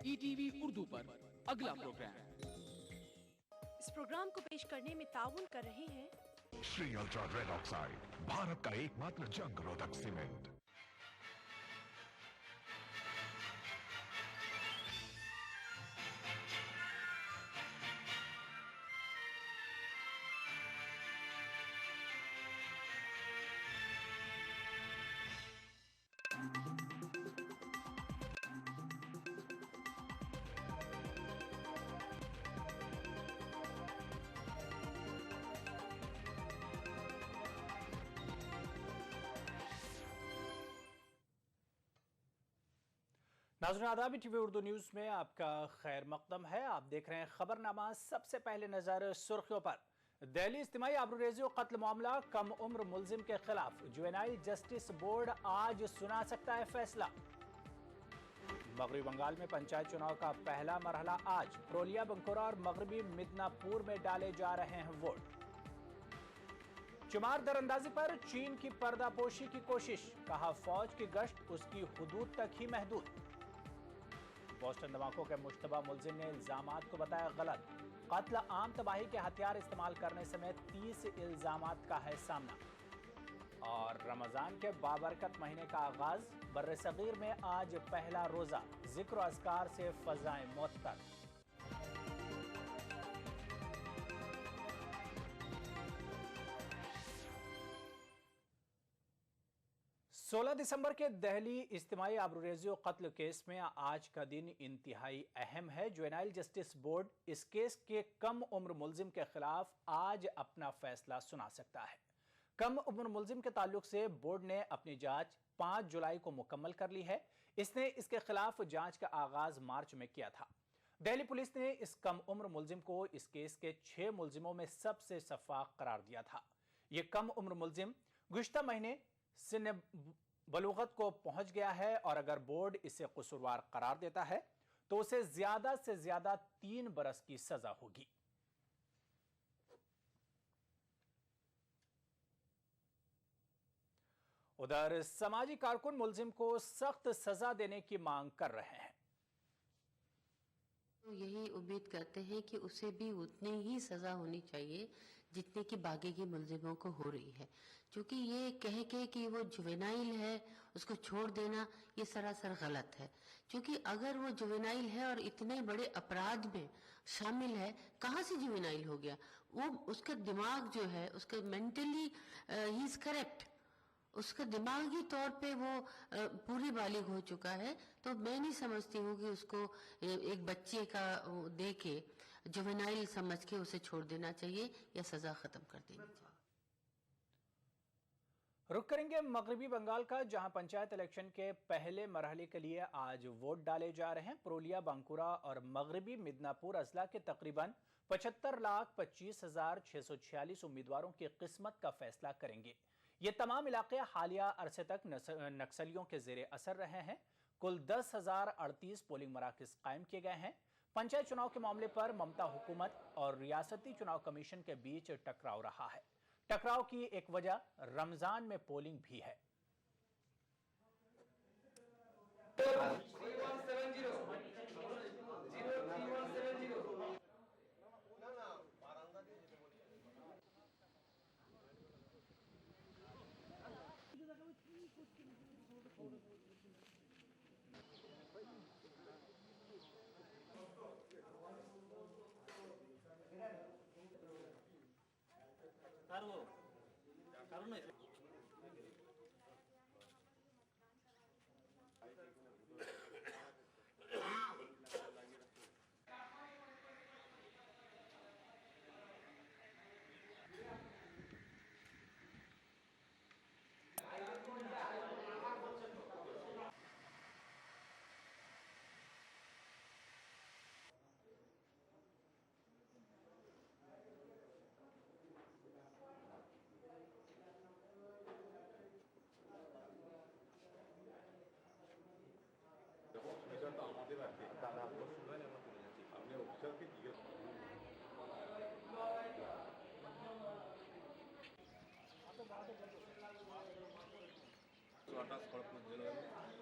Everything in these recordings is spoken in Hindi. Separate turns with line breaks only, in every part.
ईटीवी उर्दू पर अगला प्रोग्राम।
इस प्रोग्राम को पेश करने में ताउन कर रहे हैं
Shri ultra red oxide, Bharat का एकमात्र जंग रोधक सीमेंट।
नाज़रीन आदाब, टीवी उर्दू न्यूज़ में आपका खैर मकदम है। आप देख रहे हैं खबरनामा। सबसे पहले नजर सुर्खियों पर। दिल्ली इज्तिमाई आबरूरेज़ी और कत्ल मामला, कम उम्र मुलजिम के खिलाफ जुवेनाइल जस्टिस बोर्ड आज सुना सकता है फैसला। मगरबी बंगाल में पंचायत चुनाव का पहला मरहला आज, प्रोलिया, बंकुरा और मगरबी मिदनापुर में डाले जा रहे हैं वोट। चुमार दरअंदाजी पर चीन की पर्दापोशी की कोशिश, कहा फौज की गश्त उसकी हुदूद तक ही महदूद। बोस्टन धमाकों के मुश्तबा मुलजिम ने इल्जामात को बताया गलत। कत्ल, आम तबाही के हथियार इस्तेमाल करने समेत 30 इल्जामात का है सामना। और रमजान के बाबरकत महीने का आगाज, बर्रे सगीर में आज पहला रोजा, जिक्र अस्कार से फजाएं मुअत्तर। 16 दिसंबर के दहली इज्तिमाई आबरूरेज़ी और कत्ल केस में आज का दिन इंतहाई अहम है। जुवेनाइल जस्टिस बोर्ड इस केस के कम उम्र मुलजिम के खिलाफ आज अपना फैसला सुना सकता है। कम उम्र मुलजिम के ताल्लुक से बोर्ड ने अपनी जांच 5 जुलाई को मुकम्मल कर ली है। इसने इसके खिलाफ जांच का आगाज मार्च में किया था। दिल्ली पुलिस ने इस कम उम्र मुलजिम को इस केस के 6 मुलजिमों में सबसे सफाक करार दिया था। यह कम उम्र मुलजिम गुज़िश्ता महीने सिन बलूगत को पहुंच गया है और अगर बोर्ड इसे कसूरवार करार देता है तो उसे ज्यादा से ज्यादा 3 बरस की सजा होगी। उधर समाजी कारकुन मुलजिम को सख्त सजा देने की मांग कर रहे हैं।
तो यही उम्मीद करते हैं कि उसे भी उतनी ही सजा होनी चाहिए जितनी कि बाकी के मुलजिमों को हो रही है। क्योंकि ये कह के कि वो जुवेनाइल है उसको छोड़ देना ये सरासर गलत है। क्योंकि अगर वो जुवेनाइल है और इतने बड़े अपराध में शामिल है, कहाँ से जुवेनाइल हो गया? वो उसका दिमाग जो है, उसका मेंटली ही इज करेक्ट, उसका दिमागी तौर पे वो पूरी बालिग हो चुका है। तो मैं नहीं समझती हूँ कि उसको एक बच्चे का दे के जुवेनाइल समझ के उसे छोड़ देना चाहिए या सजा खत्म कर देनी चाहिए।
रुक करेंगे मगरबी बंगाल का, जहां पंचायत इलेक्शन के पहले मरहले के लिए आज वोट डाले जा रहे हैं। प्रोलिया, बांकुरा और मगरबी मिदनापुर अजला के तकरीबन 75,25,646 उम्मीदवारों की किस्मत का फैसला करेंगे। ये तमाम इलाके हालिया अरसे तक नक्सलियों के जेर असर रहे हैं। कुल 10,038 पोलिंग मराकज कायम किए गए हैं। पंचायत चुनाव के मामले पर ममता हुकूमत और रियासती चुनाव कमीशन के बीच टकराव रहा है। टकराव की एक वजह रमजान में पोलिंग भी है।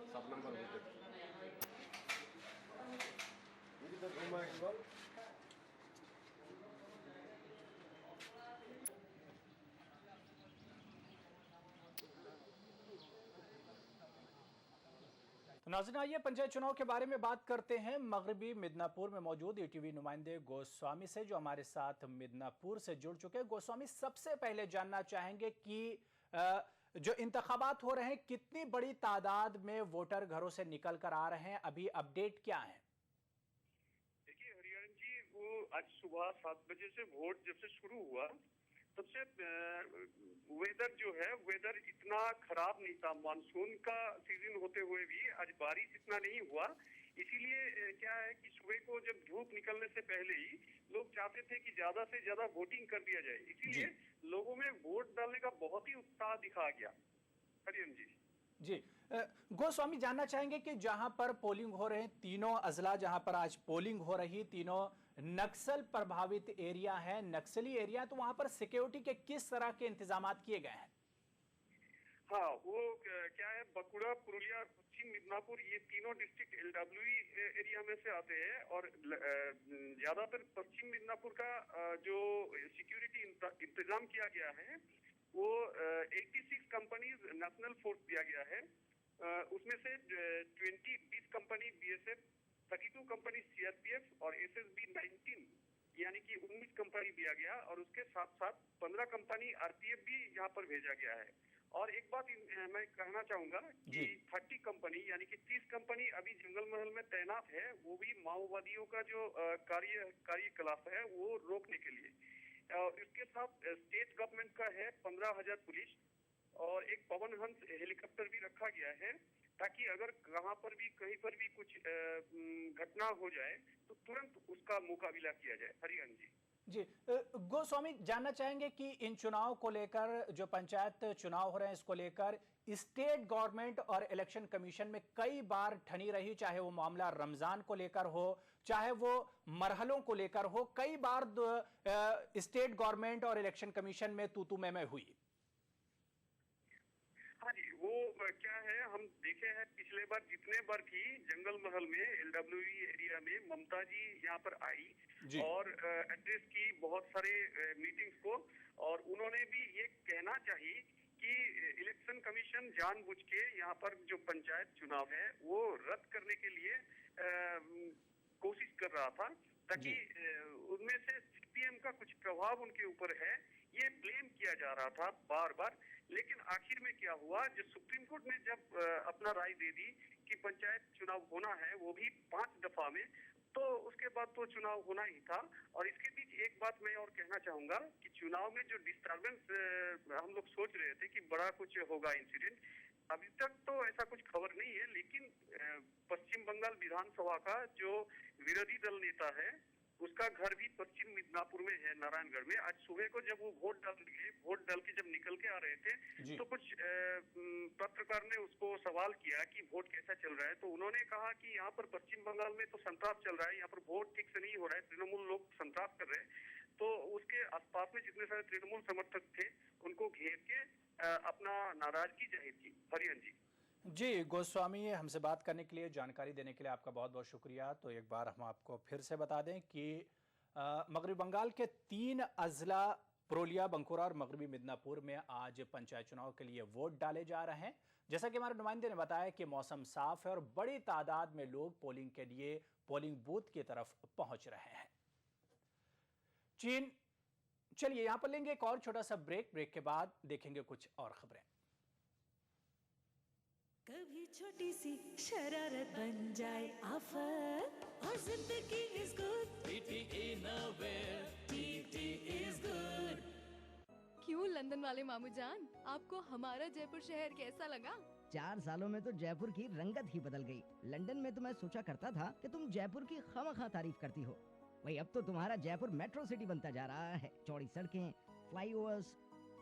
सब नंबर
नाज़रीन, आइए पंचायत चुनाव के बारे में बात करते हैं मगरबी मिदनापुर में मौजूद ईटीवी नुमाइंदे गोस्वामी से, जो हमारे साथ मिदनापुर से जुड़ चुके हैं। गोस्वामी, सबसे पहले जानना चाहेंगे कि जो इंतखाबात हो रहे हैं, कितनी बड़ी तादाद में वोटर घरों से निकल कर आ रहे हैं, अभी अपडेट क्या है?
देखिए हरियाणा जी, वो आज सुबह 7 बजे से वोट जब से शुरू हुआ तब से वेदर जो है, वेदर इतना खराब नहीं था। मानसून का सीजन होते हुए भी आज बारिश इतना नहीं हुआ। इसीलिए क्या है कि सुबह को जब धूप निकलने से पहले ही लोग चाहते थे कि ज्यादा से ज्यादा वोटिंग कर दिया जाए, इसीलिए लोगों में वोट डालने का बहुत ही उत्साह दिखा गया। हरियम जी
गोस्वामी, जानना चाहेंगे कि जहां पर पोलिंग हो रहे हैं, तीनों अजला जहां पर आज पोलिंग हो रही, तीनों नक्सल प्रभावित एरिया है, नक्सली एरिया, तो वहां पर सिक्योरिटी के किस तरह के इंतजाम किए गए हैं?
हाँ, वो क्या है, बकुड़ा, पुरुलिया, पश्चिम मिदनापुर, ये तीनों डिस्ट्रिक्ट LWE एरिया में से आते हैं और ज्यादातर पश्चिम मिदनापुर का जो सिक्योरिटी इंतजाम किया गया है वो 86 कंपनीज नेशनल फोर्स दिया गया है। उसमें से 20 कंपनी BSF, 32 कंपनी CRPF और SSB 19 यानी कि 19 कंपनी दिया गया, और उसके साथ साथ 15 कंपनी RPF भी यहाँ पर भेजा गया है। और एक बात मैं कहना चाहूंगा कि 30 कंपनी यानी कि 30 कंपनी अभी जंगल महल में तैनात है, वो भी माओवादियों का जो कार्यकलाप है वो रोकने के लिए। इसके साथ स्टेट गवर्नमेंट का है 15,000 पुलिस और एक पवन हंस हेलीकॉप्टर भी रखा गया है, ताकि अगर कहीं पर भी कुछ घटना हो जाए तो तुरंत उसका मुकाबला किया जाए। हरियाणा जी
गोस्वामी, जानना चाहेंगे कि इन चुनाव को लेकर, जो पंचायत चुनाव हो रहे हैं, इसको लेकर स्टेट गवर्नमेंट और इलेक्शन कमीशन में कई बार ठनी रही, चाहे वो मामला रमजान को लेकर हो, चाहे वो मरहलों को लेकर हो, कई बार स्टेट गवर्नमेंट और इलेक्शन कमीशन में तू मैं हुई।
हाँ जी, वो क्या है, हम देखे हैं पिछले बार जितने बार भी जंगल महल में LWE एरिया में ममता जी यहाँ पर आई और एड्रेस की बहुत सारे मीटिंग्स को, और उन्होंने भी ये कहना चाहिए कि इलेक्शन कमीशन जानबूझ के यहाँ पर जो पंचायत चुनाव है वो रद्द करने के लिए कोशिश कर रहा था, ताकि उनमें से CPM का कुछ प्रभाव उनके ऊपर है, ये ब्लेम किया जा रहा था बार बार। लेकिन आखिर में क्या हुआ, जो सुप्रीम कोर्ट ने जब अपना राय दे दी कि पंचायत चुनाव होना है, वो भी 5 दफा में, तो उसके बाद तो चुनाव होना ही था। और इसके बीच एक बात मैं और कहना चाहूंगा कि चुनाव में जो डिस्टर्बेंस हम लोग सोच रहे थे कि बड़ा कुछ होगा इंसिडेंट, अभी तक तो ऐसा कुछ खबर नहीं है। लेकिन पश्चिम बंगाल विधानसभा का जो विरोधी दल नेता है उसका घर भी पश्चिम मिदनापुर में है, नारायणगढ़ में। आज सुबह को जब वो वोट डाल के जब निकल के आ रहे थे तो कुछ पत्रकार ने उसको सवाल किया कि वोट कैसा चल रहा है, तो उन्होंने कहा कि यहाँ पर पश्चिम बंगाल में तो संतराप चल रहा है, यहाँ पर वोट ठीक से नहीं हो रहा है, तृणमूल लोग संतराप कर रहे हैं। तो उसके आसपास में जितने सारे तृणमूल समर्थक थे उनको घेर के अपना नाराजगी जाहिर की। हरियाणा
जी गोस्वामी, हमसे बात करने के लिए, जानकारी देने के लिए आपका बहुत बहुत शुक्रिया। तो एक बार हम आपको फिर से बता दें कि मगरबी बंगाल के 3 अजला पुरुलिया, बंकुरा और मगरबी मिदनापुर में आज पंचायत चुनाव के लिए वोट डाले जा रहे हैं। जैसा कि हमारे नुमाइंदे ने बताया कि मौसम साफ है और बड़ी तादाद में लोग पोलिंग के लिए पोलिंग बूथ की तरफ पहुंच रहे हैं। चलिए यहां पर लेंगे एक और छोटा सा ब्रेक के बाद देखेंगे कुछ और खबरें।
कभी छोटी सी शरारत बन जाए आफत, और जिंदगी is good, TT is good.
क्यों लंदन वाले मामू जान, आपको हमारा जयपुर शहर कैसा लगा?
4 सालों में तो जयपुर की रंगत ही बदल गई। लंदन में तो मैं सोचा करता था कि तुम जयपुर की खामखा तारीफ करती हो, वही अब तो तुम्हारा जयपुर मेट्रो सिटी बनता जा रहा है। चौड़ी सड़कें, फ्लाईओवर्स,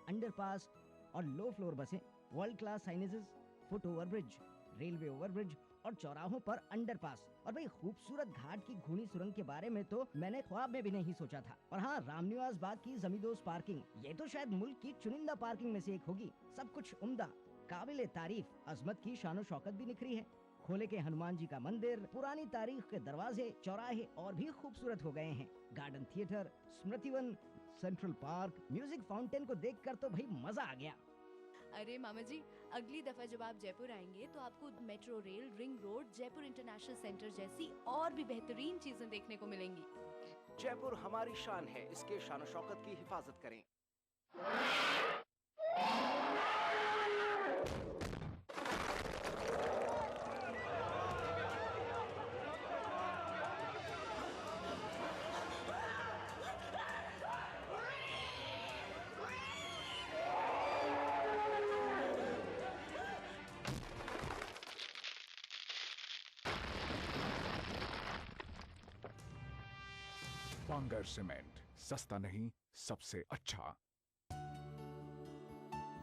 अंडरपास और लो फ्लोर बसें, world class signages, foot overbridge, railway overbridge और चौराहों पर अंडरपास, और भाई खूबसूरत घाट की घूनी सुरंग के बारे में तो मैंने ख्वाब में भी नहीं सोचा था। और हाँ, रामनिवास बाग की जमींदोज पार्किंग, ये तो शायद मुल्क की चुनिंदा पार्किंग में से एक होगी। सब कुछ उम्दा, काबिले तारीफ, अजमत की शानो शौकत भी निखरी है। खोले के हनुमान जी का मंदिर, पुरानी तारीख के दरवाजे, चौराहे और भी खूबसूरत हो गए हैं। Garden theatre, Smritivan, central park, music fountain को देखकर तो भाई मजा आ गया।
अरे मामा जी, अगली दफा जब आप जयपुर आएंगे तो आपको metro rail, ring road, Jaipur international centre जैसी और भी बेहतरीन चीजें देखने को मिलेंगी।
जयपुर हमारी शान है, इसके शान शौकत की हिफाजत करें।
बांगर सीमेंट, सस्ता नहीं सबसे अच्छा।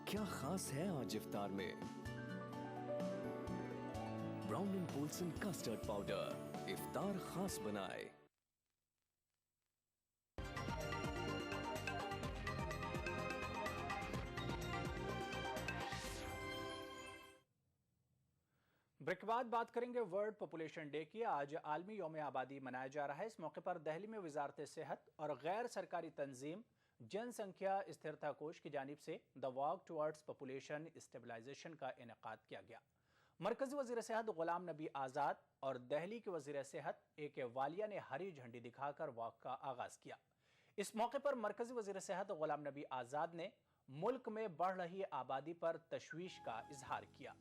क्या खास है आज इफ्तार में? Brown and Polson custard powder इफ्तार खास बनाए।
ब्रेक के बाद बात करेंगे वर्ल्ड पॉपुलेशन डे की। आज आलमी यौम आबादी मनाया जा रहा है। इस मौके पर दिल्ली में वजारत सेहत और गैर सरकारी तंजीम जनसंख्या स्थिरता कोष की जानिब से the walk towards population stabilization का इनेकाद किया गया। मरकजी वजीर सेहत गुलाम नबी आज़ाद और दिल्ली के वजीर सेहत AK वालिया ने हरी झंडी दिखाकर वॉक का आगाज किया। इस मौके पर मरकजी वजीर सेहत गुलाम नबी आज़ाद ने मुल्क में बढ़ रही आबादी पर तशवीश का इजहार किया।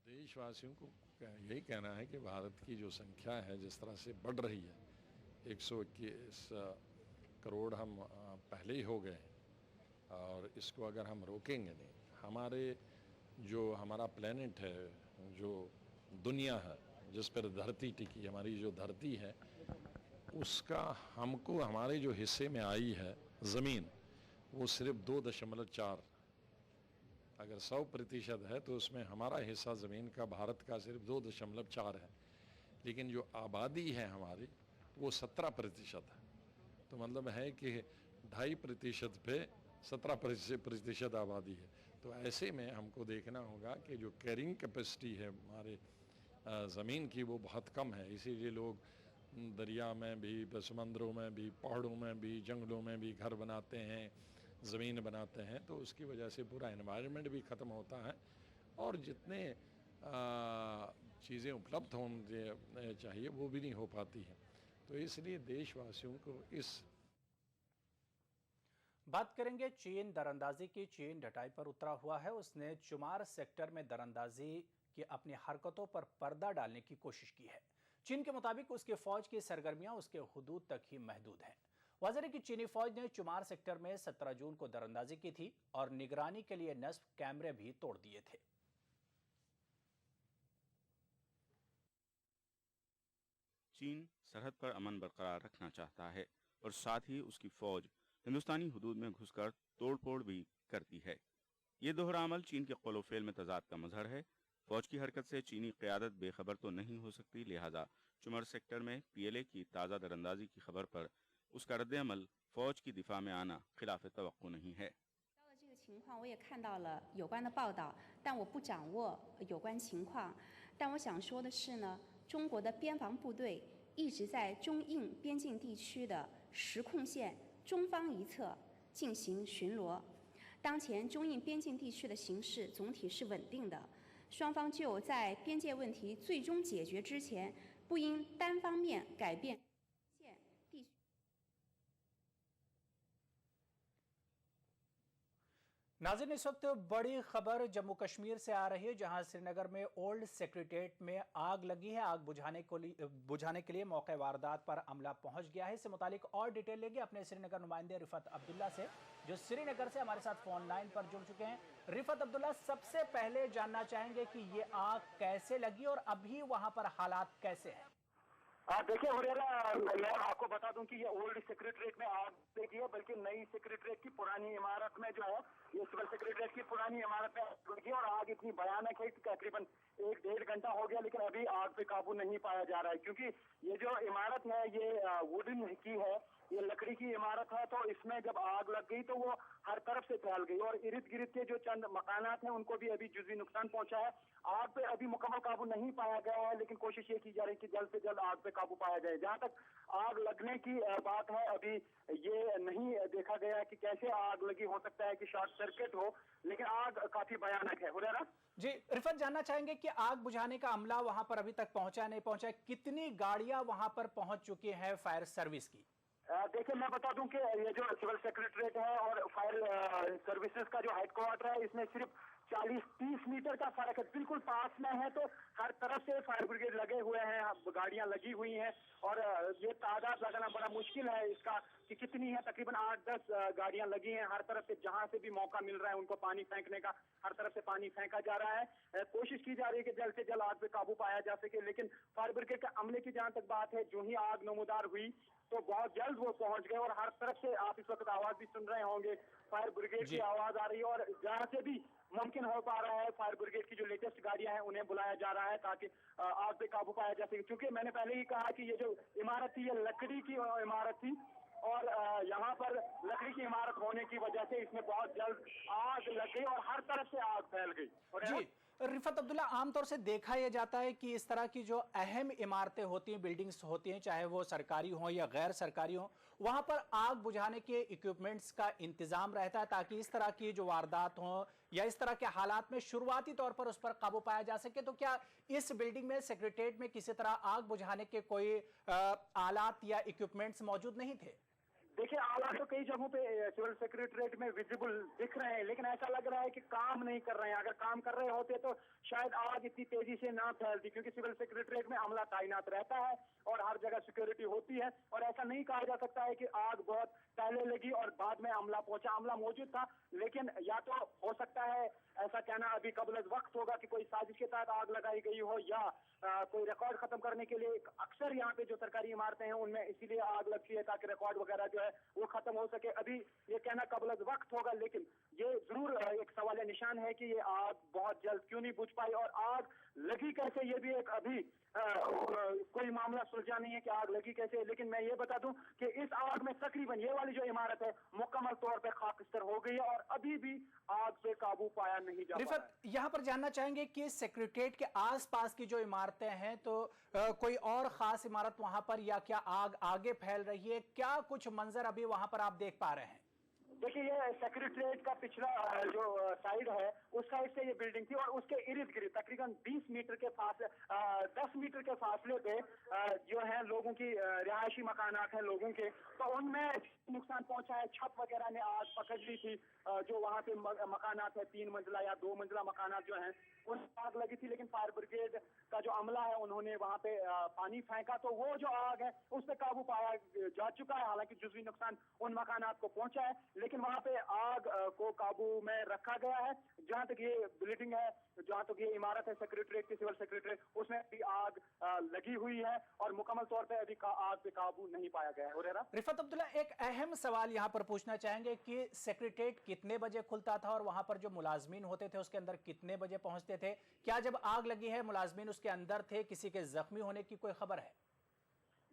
देशवासियों को यही कहना है कि भारत की जो संख्या है जिस तरह से बढ़ रही है, 121 करोड़ हम पहले ही हो गए और इसको अगर हम रोकेंगे नहीं, हमारा प्लेनेट है, जो दुनिया है जिस पर धरती टिकी, हमारी जो धरती है उसका हमको हमारे जो हिस्से में आई है ज़मीन, वो सिर्फ 2.4, अगर 100% है तो उसमें हमारा हिस्सा ज़मीन का भारत का सिर्फ 2.4 है, लेकिन जो आबादी है हमारी वो 17% है। तो मतलब है कि 2.5% पे 17% आबादी है। तो ऐसे में हमको देखना होगा कि जो कैरिंग कैपेसिटी है हमारे ज़मीन की वो बहुत कम है। इसीलिए लोग दरिया में भी, समंदरों में भी, पहाड़ों में भी, जंगलों में भी घर बनाते हैं, ज़मीन बनाते हैं, तो उसकी वजह से पूरा एनवायरनमेंट भी ख़त्म होता है और जितने चीज़ें उपलब्ध होने चाहिए वो भी नहीं हो पाती हैं। तो इसलिए देशवासियों को इस
बात करेंगे चीन दरअंदाजी की। चीन ढटाई पर उतरा हुआ है। उसने चुमार सेक्टर में दरअंदाजी की अपनी हरकतों पर पर्दा डालने की कोशिश की है। चीन के मुताबिक उसकी फौज की सरगर्मियां उसके हुदूद तक ही महदूद हैं। वाज़ेह है कि चीनी फौज ने चुमार सेक्टर में 17 जून को दरअंदाजी की थी और निगरानी के लिए नस्ब कैमरे भी तोड़ दिए थे।
चीन सरहद पर अमन बरकरार रखना चाहता है और साथ ही उसकी फौज हिंदुस्तानी हुदूद में घुसकर तोड़फोड़ भी करती है। ये दोहरा अमल चीन के कौलो-फेल में तजाद का मजहर है। फौज की हरकत से चीनी क़यादत बेखबर तो नहीं हो सकती, लिहाजा चुमर सेक्टर में PLA की ताज़ा दरअंदाजी की खबर पर उसका रद्द-ए-अमल फौज की दिफा में आना खिलाफ तवक्को नहीं है।
情况我也看到了有关的报道，但我不掌握有关情况。但我想说的是呢，中国的边防部队一直在中印边境地区的实控线中方一侧进行巡逻。当前中印边境地区的形势总体是稳定的，双方就在边界问题最终解决之前，不应单方面改变。
नाज़रीन, इस वक्त बड़ी खबर जम्मू कश्मीर से आ रही है, जहां श्रीनगर में ओल्ड सेक्रेटेरिएट में आग लगी है। आग बुझाने के लिए मौके वारदात पर अमला पहुंच गया है। इससे मुतालिक और डिटेल लेंगे अपने श्रीनगर नुमाइंदे रिफत अब्दुल्ला से, जो श्रीनगर से हमारे साथ फोन लाइन पर जुड़ चुके हैं। रिफत अब्दुल्ला, सबसे पहले जानना चाहेंगे कि ये आग कैसे लगी और अभी वहां पर हालात कैसे हैं?
देखिए हुरैरा, मैं आपको बता दूं कि ये ओल्ड सेक्रेटरीट में आग लगी है, बल्कि नई सेक्रेटरीट की पुरानी इमारत में जो है, ये सिविल सेक्रेटरीट की पुरानी इमारत में आग लगी और आग इतनी भयानक है कि तकरीबन 1-1.5 घंटा हो गया, लेकिन अभी आग पे काबू नहीं पाया जा रहा है। क्योंकि ये जो इमारत है ये वुडन की है, ये लकड़ी की इमारत है, तो इसमें जब आग लग गई तो वो हर तरफ से फैल गई और इर्द गिर्द के जो चंद मकानात हैं उनको भी अभी जुज़वी नुकसान पहुंचा है। आग पे अभी मुकम्मल काबू नहीं पाया गया है, लेकिन कोशिश ये की जा रही है कि जल्द से जल्द आग पे काबू पाया जाए। जहां तक आग लगने की बात है, अभी ये नहीं देखा गया कि कैसे आग लगी, हो सकता है कि शॉर्ट सर्किट हो, लेकिन आग काफी भयानक है। हुरैरा
जी, रिफत जानना चाहेंगे कि आग बुझाने का अमला वहां पर अभी तक पहुंचा नहीं पहुंचा, कितनी गाड़ियां वहां पर पहुंच चुकी हैं फायर सर्विस की?
देखिए, मैं बता दूं कि ये जो सिविल सेक्रेटरीट है और फायर सर्विसेज का जो हेडक्वार्टर है, इसमें सिर्फ 40-30 मीटर का फर्क है, बिल्कुल पास में है। तो हर तरफ से फायर ब्रिगेड लगे हुए हैं, गाड़ियां लगी हुई हैं और ये तादाद लगाना बड़ा मुश्किल है इसका कि कितनी है। तकरीबन 8-10 गाड़ियां लगी हैं हर तरफ से, जहां से भी मौका मिल रहा है उनको पानी फेंकने का, हर तरफ से पानी फेंका जा रहा है। कोशिश की जा रही है कि जल्द से जल्द आग पे काबू पाया जा सके, लेकिन फायर ब्रिगेड के अमले की जहां तक बात है, जो ही आग नमूदार हुई तो बहुत जल्द वो पहुंच गए और हर तरफ से आप इस वक्त आवाज भी सुन रहे होंगे, फायर ब्रिगेड की आवाज आ रही है और जहां से भी मुमकिन हो पा रहा है फायर ब्रिगेड की जो लेटेस्ट गाड़ियां हैं उन्हें बुलाया जा रहा है ताकि आग पे काबू पाया जा सके। क्योंकि मैंने पहले ही कहा कि ये जो इमारत थी, ये लकड़ी की इमारत थी और यहाँ पर लकड़ी की इमारत होने की वजह से इसमें बहुत जल्द आग लग गई और हर तरफ से आग फैल गई।
जी रिफत अब्दुल्ला, आमतौर से देखा यह जाता है कि इस तरह की जो अहम इमारतें होती हैं, बिल्डिंग्स होती हैं, चाहे वो सरकारी हों या गैर सरकारी हों, वहां पर आग बुझाने के इक्विपमेंट्स का इंतजाम रहता है ताकि इस तरह की जो वारदात हों या इस तरह के हालात में शुरुआती तौर पर उस पर काबू पाया जा सके। तो क्या इस बिल्डिंग में, सेक्रेटेरिएट में किसी तरह आग बुझाने के कोई आलात या इक्विपमेंट्स मौजूद नहीं थे?
देखिए, आला तो कई जगहों पे सिविल सेक्रेटरीट में विजिबल दिख रहे हैं, लेकिन ऐसा लग रहा है कि काम नहीं कर रहे हैं। अगर काम कर रहे होते तो शायद आग इतनी तेजी से ना फैलती, क्योंकि सिविल सेक्रेटरीट में अमला तैनात रहता है और हर जगह सिक्योरिटी होती है और ऐसा नहीं कहा जा सकता है कि आग बहुत पहले लगी और बाद में अमला पहुंचा। अमला मौजूद था, लेकिन या तो हो सकता है ऐसा कहना अभी कबल वक्त होगा कि कोई साजिश के तहत आग लगाई गई हो या कोई रिकॉर्ड खत्म करने के लिए। अक्सर यहाँ पे जो सरकारी इमारतें हैं उनमें इसीलिए आग लगती है ताकि रिकॉर्ड वगैरह जो है वो खत्म हो सके। अभी ये कहना कबल वक्त होगा, लेकिन ये जरूर एक सवाल निशान है कि ये आग बहुत जल्द क्यों नहीं बुझ पाई और आग लगी कैसे, ये भी एक अभी कोई मामला सुलझा नहीं है कि आग लगी कैसे। लेकिन मैं ये बता दूं कि इस आग में तकरीबन ये वाली जो इमारत है मुकम्मल तौर पे खाकस्तर हो गई है और अभी भी आग पे काबू पाया नहीं जा रहा है।
यहाँ पर जानना चाहेंगे कि सेक्रेटरीट के आसपास की जो इमारतें हैं, तो कोई और खास इमारत वहां पर या क्या आग आगे फैल रही है? क्या कुछ मंजर अभी वहां पर आप देख पा रहे हैं?
देखिए, ये सेक्रेटरीट का पिछला जो साइड है उस साइड से ये बिल्डिंग थी और उसके इर्द गिर्द तकरीबन 20 मीटर के फासले 10 मीटर के फासले पे जो है लोगों की रिहायशी मकानात हैं लोगों के, तो उनमें नुकसान पहुंचा है। छत वगैरह ने आग पकड़ ली थी, जो वहाँ पे मकानात है 3 मंजिला या 2 मंजिला मकानात जो हैं उन आग लगी थी, लेकिन फायर ब्रिगेड का जो अमला है उन्होंने वहाँ पे पानी फेंका तो वो जो आग है उस पर काबू पाया जा चुका है। हालांकि जुज़वी नुकसान उन मकानात को पहुंचा है, लेकिन वहाँ पे आग को काबू में रखा गया है। जहाँ तक ये बिल्डिंग है, जहाँ तक ये इमारत है सेक्रेटरीट की, सिविल सेक्रेटरीट, उसमें भी आग लगी हुई है और मुकम्मल तौर पे अभी आग पे काबू नहीं पाया गया है।
रिफत अब्दुल्ला, एक अहम सवाल यहाँ पर पूछना चाहेंगे कि सेक्रेटरीट कितने बजे खुलता था और वहां पर जो मुलाजमीन होते थे उसके अंदर कितने बजे पहुंचते थे? क्या जब आग लगी है मुलाजमीन उसके अंदर थे? किसी के जख्मी होने की कोई खबर है?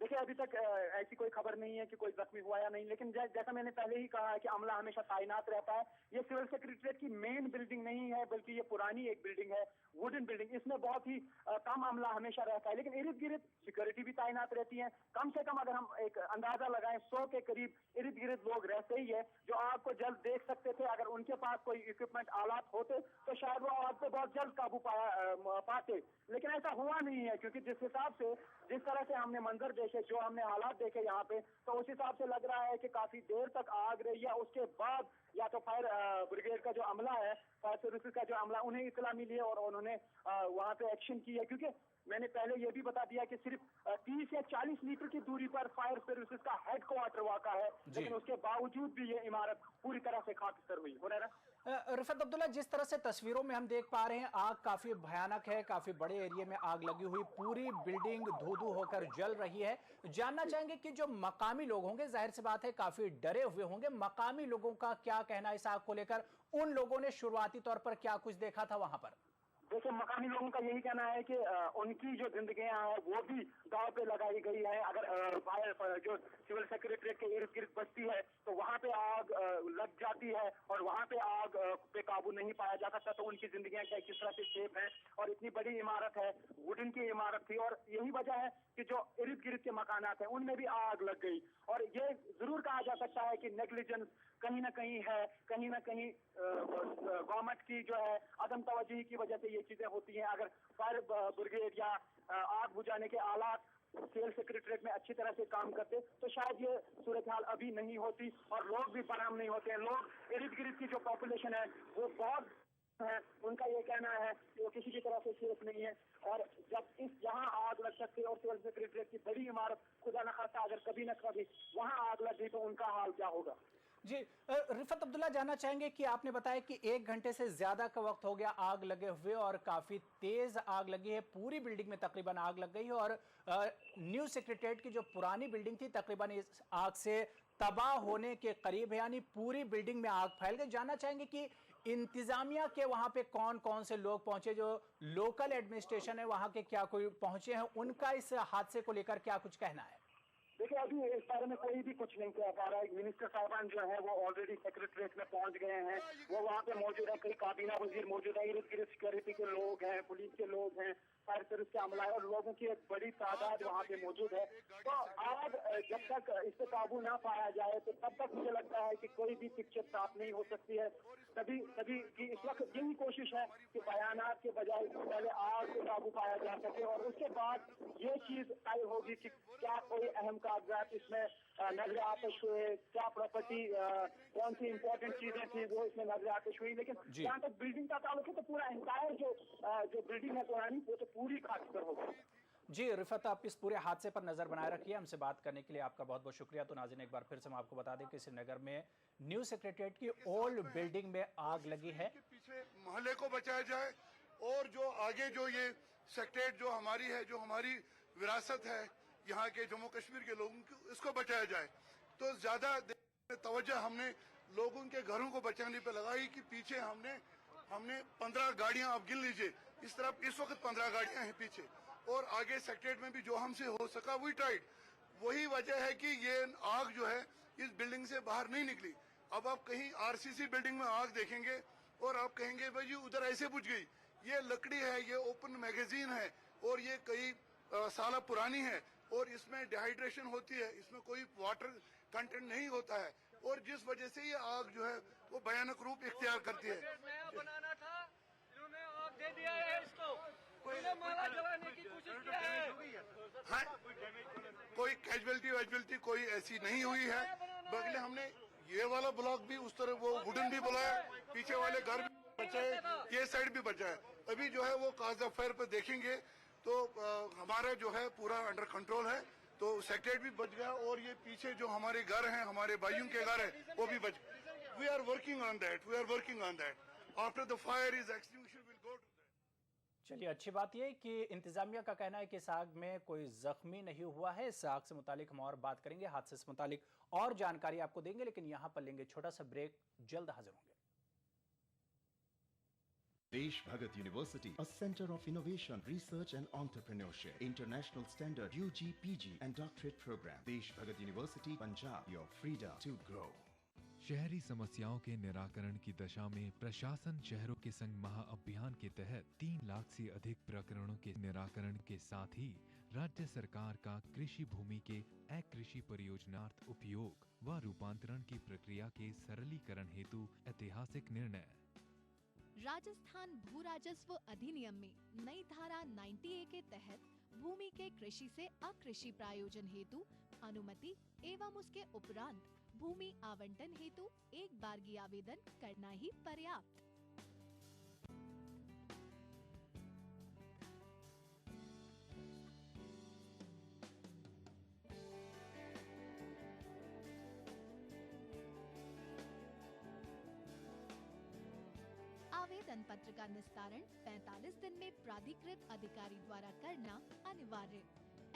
देखिए, अभी तक ऐसी कोई खबर नहीं है कि कोई जख्मी हुआ या नहीं, लेकिन जैसा मैंने पहले ही कहा है कि अमला हमेशा तैनात रहता है। ये सिविल सेक्रेटरीट की मेन बिल्डिंग नहीं है, बल्कि ये पुरानी एक बिल्डिंग है, वुडन बिल्डिंग। इसमें बहुत ही कम अमला हमेशा रहता है, लेकिन इर्द गिर्द सिक्योरिटी भी तैनात रहती है। कम से कम अगर हम एक अंदाजा लगाएं 100 के करीब इर्द गिर्द लोग रहते ही है जो आग को जल्द देख सकते थे। अगर उनके पास कोई इक्विपमेंट आलात होते तो शायद वो आग को बहुत जल्द काबू पाते, लेकिन ऐसा हुआ नहीं है। क्योंकि जिस हिसाब से, जिस तरह से हमने मंजर देखे, जो हमने हालात देखे यहाँ पे, तो उस हिसाब से लग रहा है कि काफी देर तक आग रही है। उसके बाद या तो फायर ब्रिगेड का जो अमला है, फायर सर्विसेज का जो अमला, उन्हें इतला मिली है और उन्होंने वहाँ पे एक्शन की है। क्योंकि मैंने पहले ये भी बता दिया कि सिर्फ 30 या 40 मीटर की दूरी पर फायर सर्विसेज का हेडक्वार्टर वाक़ा है, लेकिन उसके बावजूद भी ये इमारत पूरी तरह से खाकस्तर हुई।
रिफत अब्दुल्ला, जिस तरह से तस्वीरों में हम देख पा रहे हैं आग काफी भयानक है, काफी बड़े एरिया में आग लगी हुई, पूरी बिल्डिंग धू-धू होकर जल रही है। जानना चाहेंगे कि जो मकामी लोग होंगे, जाहिर सी बात है काफी डरे हुए होंगे, मकामी लोगों का क्या कहना इस आग को लेकर? उन लोगों ने शुरुआती तौर पर क्या कुछ देखा था वहां पर?
देखिए मकानी लोगों का यही कहना है कि उनकी जो जिंदगियां हैं वो भी दांव पे लगाई गई है। अगर फायर जो सिविल सेक्रेटरीट के इर्द गिर्द बचती है तो वहां पे आग लग जाती है और वहां पे आग पे काबू नहीं पाया जा सकता, तो उनकी जिंदगियां किस तरह से सेफ है। और इतनी बड़ी इमारत है, वुडन की इमारत थी, और यही वजह है कि जो इर्द गिर्द के मकानात हैं उनमें भी आग लग गई। और ये जरूर कहा जा सकता है कि नेग्लिजेंस कहीं ना कहीं है, कहीं ना कहीं गवर्नमेंट की जो है अदम तवज्जोही की वजह से ये चीजें होती हैं। अगर फायर ब्रिगेड या आग बुझाने के आलात सिविल सेक्रेटरीट में अच्छी तरह से काम करते तो शायद ये सूरत हाल अभी नहीं होती और लोग भी बराम नहीं होते हैं। लोग इर्द गिर्द की जो पॉपुलेशन है वो बहुत है, उनका ये कहना है कि वो किसी की तरह से सेफ नहीं है। और जब जहां आग लग सकती है और सिविल सेक्रेटरीट की बड़ी इमारत खुदा न खास्ता अगर कभी न कभी वहां आग लग गई तो उनका हाल क्या होगा।
जी रिफत अब्दुल्ला, जानना चाहेंगे कि आपने बताया कि 1 घंटे से ज्यादा का वक्त हो गया आग लगे हुए और काफी तेज आग लगी है, पूरी बिल्डिंग में तकरीबन आग लग गई है और न्यू सेक्रेटरीट की जो पुरानी बिल्डिंग थी तकरीबन इस आग से तबाह होने के करीब है, यानी पूरी बिल्डिंग में आग फैल गई। जानना चाहेंगे कि इंतजामिया के वहां पे कौन कौन से लोग पहुंचे, जो लोकल एडमिनिस्ट्रेशन है वहां के क्या कोई पहुंचे हैं, उनका इस हादसे को लेकर क्या कुछ कहना है।
देखिए अभी इस बारे में कोई भी कुछ नहीं कह पा रहा है। मिनिस्टर साहबान जो है वो ऑलरेडी सेक्रेटरीट में पहुंच गए हैं, वो वहाँ पे मौजूद है, कई काबीना वजीर मौजूद है, इर्द गिर्द सिक्योरिटी के लोग हैं, पुलिस के लोग हैं, फायर सर्विस के अमला और लोगों की एक बड़ी तादाद वहाँ पे मौजूद है। तो आग जब तक इस पे काबू ना पाया जाए तो तब तक मुझे लगता है कि कोई भी पिक्चर साफ नहीं हो सकती है। सभी की इस वक्त यही कोशिश है कि बयानात के बजाय पहले आग पे काबू पाया जा सके और उसके बाद ये चीज तय होगी कि क्या कोई अहम कागजात इसमें नजर आतिश हुए, क्या प्रॉपर्टी कौन सी इंपॉर्टेंट चीजें थी वो इसमें नजर आतिश हुई। लेकिन जहाँ तक बिल्डिंग का ताल्लुक है तो पूरा एंटायर जो बिल्डिंग है पुरानी वो तो पूरी खाक हो गई।
जी रिफत, आप इस पूरे हादसे पर नजर बनाए रखिए। हमसे बात करने के लिए आपका बहुत बहुत शुक्रिया। तो नाज़रीन एक बार फिर से हम आपको बता दें कि श्रीनगर में न्यू सेक्रेटरीट की ओल्ड बिल्डिंग में आग लगी है।
पीछे मोहल्ले को बचाया जाए और जो आगे जो ये सेक्रेटरीट जो हमारी है, जो हमारी विरासत है यहाँ के जम्मू कश्मीर के लोगों को, इसको बचाया जाए। तो ज्यादा तवज्जो हमने लोगों के घरों को बचाने पे लगाई कि पीछे हमने 15 गाड़ियां, आप गिन लीजिए, इस तरफ इस वक्त 15 गाड़ियां हैं पीछे और आगे सेक्रेटरीट में भी जो हमसे हो सका वी ट्राइड। वही वजह है कि ये आग जो है इस बिल्डिंग से बाहर नहीं निकली। अब आप कहीं आरसीसी बिल्डिंग में आग देखेंगे और आप कहेंगे भाई उधर ऐसे बुझ गई। ये लकड़ी है, ये ओपन मैगजीन है और ये कई साल पुरानी है और इसमें डिहाइड्रेशन होती है, इसमें कोई वाटर कंटेंट नहीं होता है और जिस वजह से ये आग जो है वो भयानक रूप इख्तियार करती है।
बनाना था, इन्होंने आग दे दिया है इसको, माला जलाने की कोशिश किया है।
हाँ, कोई कैजुअलिटी कोई ऐसी नहीं हुई है। बगले हमने ये वाला ब्लॉक भी उस तरह वो वुडन भी बुलाया, पीछे वाले घर भी बचाए, ये साइड भी बचाए। अभी जो है वो काज ऑफ फायर पे देखेंगे तो हमारा जो है पूरा अंडर कंट्रोल है। तो सेक्रेटरीट भी बच गया और ये पीछे जो हमारे घर हैं, हमारे भाइयों के घर है वो भी बच गए। We are working on that. After the fire is extinguished will go to.
चलिए, अच्छी बात यह है कि इंतजामिया का कहना है कि इस आग में कोई जख्मी नहीं हुआ है। इस आग से मुतालिक हम और बात करेंगे, हादसे से मुतालिक और जानकारी आपको देंगे, लेकिन यहाँ पर लेंगे छोटा सा ब्रेक, जल्द हाजिर होंगे।
Desh Bhagat University, a center of innovation, research and entrepreneurship. International standard UG, PG and doctorate program. Desh Bhagat University, Punjab, your freedom to grow.
शहरी समस्याओं के निराकरण की दशा में प्रशासन शहरों के संग महाअभियान के तहत 3 लाख से अधिक प्रकरणों के निराकरण के साथ ही राज्य सरकार का कृषि भूमि के अकृषि परियोजनार्थ उपयोग व रूपांतरण की प्रक्रिया के सरलीकरण हेतु ऐतिहासिक निर्णय।
राजस्थान भू राजस्व अधिनियम में नई धारा 90A के तहत भूमि के कृषि से अकृषि प्रायोजन हेतु अनुमति एवं उसके उपरांत भूमि आवंटन हेतु एक बारगी आवेदन करना ही पर्याप्त। आवेदन पत्र का निस्तारण 45 दिन में प्राधिकृत अधिकारी द्वारा करना अनिवार्य।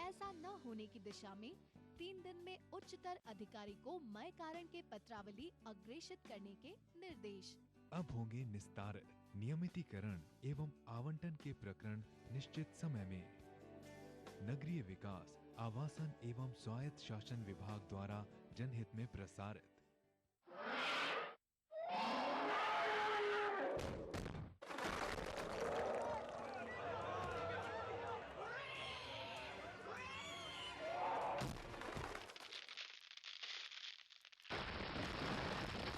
ऐसा न होने की दिशा में 3 दिन में उच्चतर अधिकारी को मय कारण के पत्रावली अग्रेषित करने के निर्देश।
अब होंगे निस्तारित। नियमितीकरण एवं आवंटन के प्रकरण निश्चित समय में। नगरीय विकास, आवासन एवं स्वायत्त शासन विभाग द्वारा जनहित में प्रसारित।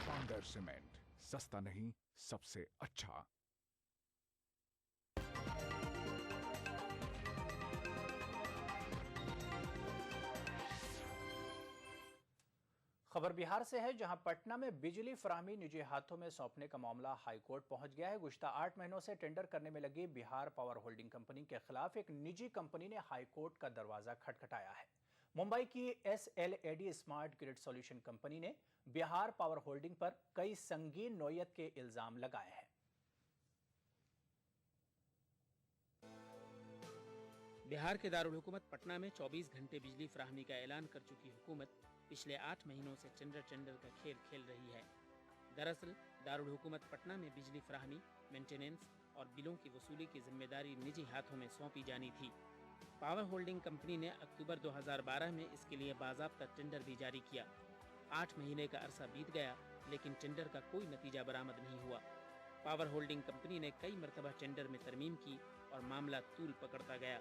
पांडर सीमेंट, सस्ता नहीं, सबसे अच्छा।
खबर बिहार से है, जहां पटना में बिजली फराहमी निजी हाथों में सौंपने का मामला हाईकोर्ट पहुंच गया है। गुज़श्ता 8 महीनों से टेंडर करने में लगी बिहार पावर होल्डिंग कंपनी के खिलाफ एक निजी कंपनी ने हाईकोर्ट का दरवाजा खटखटाया है। मुंबई की SLAD smart grid solution company ने बिहार पावर होल्डिंग पर कई संगीन नोयत के इल्जाम लगाए हैं।
बिहार के दारुल हुकूमत पटना में 24 घंटे बिजली फराहमी का ऐलान कर चुकी हुकूमत पिछले 8 महीनों से टेंडर का खेल खेल रही है। दरअसल दारुल हुकूमत पटना में बिजली फराहमी, मेंटेनेंस और बिलों की वसूली की जिम्मेदारी निजी हाथों में सौंपी जानी थी। पावर होल्डिंग कंपनी ने अक्टूबर 2012 में इसके लिए बाज़ाब्ता टेंडर भी जारी किया। 8 महीने का अरसा बीत गया, लेकिन टेंडर का कोई नतीजा बरामद नहीं हुआ। पावर होल्डिंग कंपनी ने कई मरतबा टेंडर में तरमीम की और मामला तूल पकड़ता गया।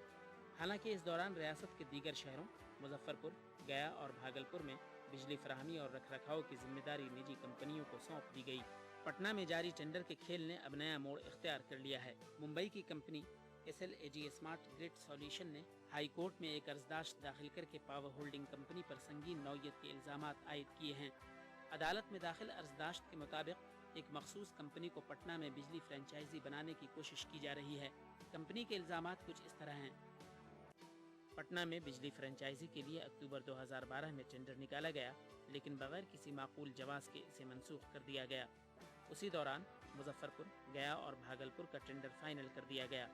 हालांकि इस दौरान रियासत के दीगर शहरों मुजफ्फरपुर, गया और भागलपुर में बिजली फराहमी और रखरखाव की जिम्मेदारी निजी कंपनियों को सौंप दी गई। पटना में जारी टेंडर के खेल ने अब नया मोड़ इख्तियार कर लिया है। मुंबई की company SLAD smart grid solution ने हाई कोर्ट में एक अर्जदाश्त दाखिल करके पावर होल्डिंग कंपनी पर संगीन नौयत के इल्जामात आयद किए हैं। अदालत में दाखिल अर्जदाश्त के मुताबिक एक मखसूस कंपनी को पटना में बिजली फ्रेंचाइजी बनाने की कोशिश की जा रही है। कंपनी के इल्जामात कुछ इस तरह हैं। पटना में बिजली फ्रेंचाइजी के लिए अक्टूबर 2012 में टेंडर निकाला गया, लेकिन बगैर किसी माकूल जवाब के इसे मनसूख कर दिया गया। उसी दौरान मुजफ्फरपुर, गया और भागलपुर का टेंडर फाइनल कर दिया गया।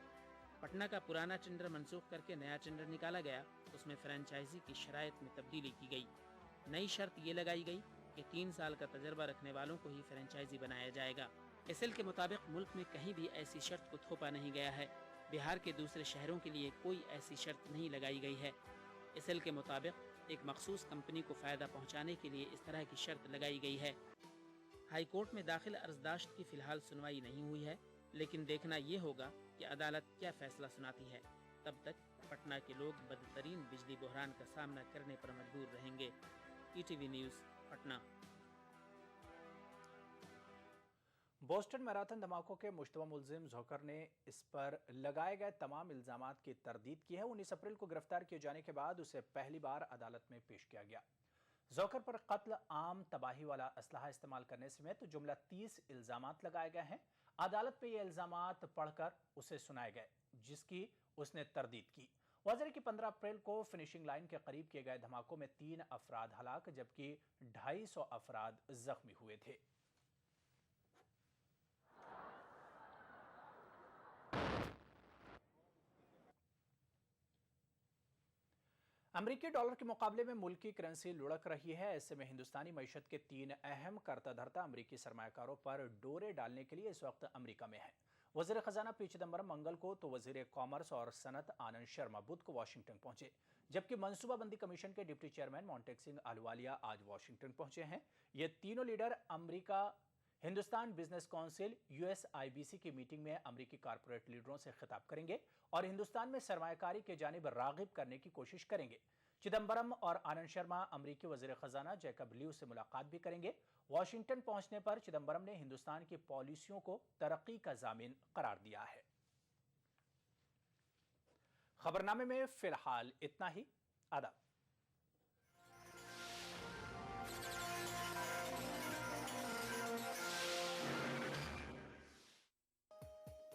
पटना का पुराना टेंडर मनसूख करके नया टेंडर निकाला गया। उसमें फ्रेंचाइजी की शराइत में तब्दीली की गई। नई शर्त ये लगाई गई कि 3 साल का तजर्बा रखने वालों को ही फ्रेंचाइजी बनाया जाएगा। SL के मुताबिक मुल्क में कहीं भी ऐसी शर्त को थोपा नहीं गया है। बिहार के दूसरे शहरों के लिए कोई ऐसी शर्त नहीं लगाई गई है। SL के मुताबिक एक मखसूस कंपनी को फ़ायदा पहुंचाने के लिए इस तरह की शर्त लगाई गई है। हाई कोर्ट में दाखिल अर्जदाश्त की फ़िलहाल सुनवाई नहीं हुई है, लेकिन देखना ये होगा कि अदालत क्या फ़ैसला सुनाती है। तब तक पटना के लोग बदतरीन बिजली बहरान का सामना करने पर मजबूर रहेंगे। ETV news, Patna.
Boston marathon धमाकों के मुश्तबा मुलजिम जोकर ने इस पर लगाए गए तमाम इल्जामात की तरदीद की है। 19 अप्रैल को गिरफ्तार किए जाने के बाद उसे पहली बार अदालत में पेश किया गया। जोकर पर कत्ल, आम तबाही वाला असलहा इस्तेमाल करने समेत जुमला 30 इल्जामात लगाए गए हैं। अदालत में ये इल्जामात पढ़कर उसे सुनाए गए, जिसकी उसने तरदीद की। वाज़ेह कि 15 अप्रैल को फिनिशिंग लाइन के करीब किए गए धमाकों में 3 अफराद हलाक जबकि 250 अफराद जख्मी हुए थे। अमरीकी डॉलर के मुकाबले में मुल्की करेंसी लुढ़क रही है। ऐसे में हिंदुस्तानी मईशत के 3 अहम करता धरता अमरीकी सरमायाकारों पर डोरे डालने के लिए इस वक्त अमरीका में है। वज़ीर ख़जाना पी चिदम्बरम मंगल को तो वज़ीर कॉमर्स और सनत आनंद शर्मा बुध को वाशिंगटन पहुंचे, जबकि मनसूबाबंदी कमीशन के डिप्टी चेयरमैन मोंटेक सिंह अहलुवालिया आज वाशिंगटन पहुंचे हैं। ये तीनों लीडर अमरीका हिंदुस्तान बिजनेस काउंसिल USIBC की मीटिंग में अमरीकी कारपोरेट लीडरों से खिताब करेंगे और हिंदुस्तान में सरमायाकारी के जानिब रागिब करने की कोशिश करेंगे। चिदम्बरम और आनंद शर्मा अमरीकी वज़ीर ख़जाना जैकब लियू से मुलाकात भी करेंगे। वाशिंगटन पहुंचने पर चिदम्बरम ने हिंदुस्तान की पॉलिसियों को तरक्की का जामिन करार दिया है। खबरनामे में फिलहाल इतना ही। आदाब।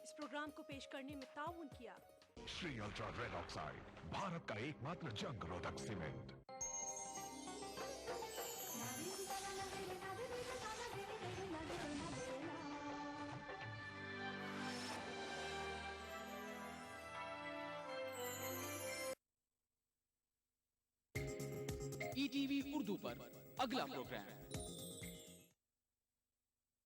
इस प्रोग्राम को पेश करने में ताउन किया
Shri ultra red oxide, Bharat का एकमात्र जंग रोधक सीमेंट।
ETV उर्दू पर अगला प्रोग्राम